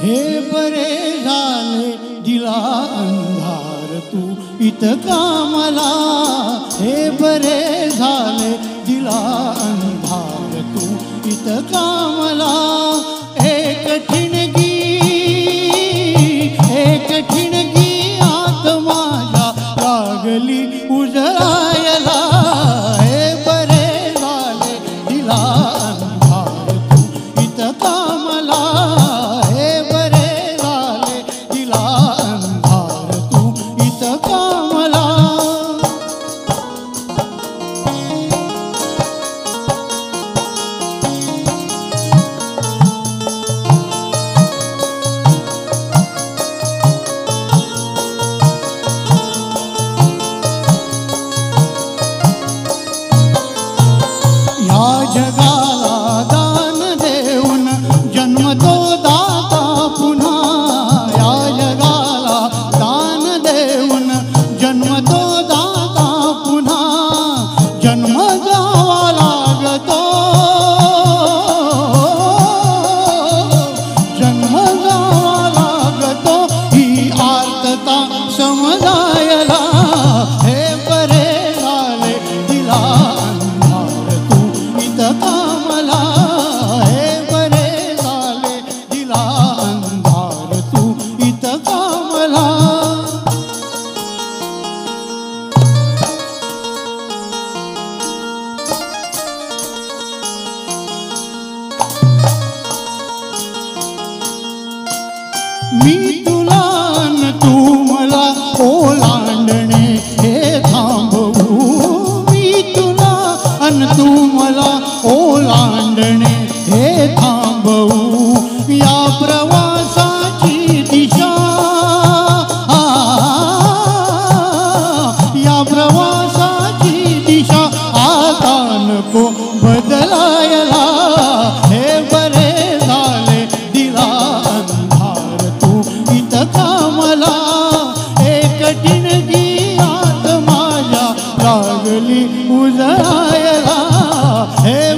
हे बरे झाले दिला अंधार तू इतका मला, हे बरे झाले दिला अंधार तू इतका मला. एक ठिणगी आत माझ्या लागली उजळायला. हे बरे झाले दिला अंधार तू इतका मला, हे बरे झाले दिला अंधार तू इतका मला. जगाला दान देऊन जन्मतो दाता पुन्हा, या जगाला दान देऊन जन्मतो दाता पुन्हा. जन्म जावा लागतो, जन्म जावा लागतो ही आर्तता समजायला. हे बरे झाले दिला इतका मला, हे बरे झाले दिला अंधार तू इतका मला. मी तुला अन तू मला ओलांडणे हे थांबवू. मी तुला अन तू मला ओलांडणे हे थांबवू. या प्रवासाची दिशा, या प्रवासाची दिशा आता नको बदलायला. हे बरे झाले दिला अंधार तू इतका मला. एक ठिणगी आत माझ्या लागली उजळायला. हे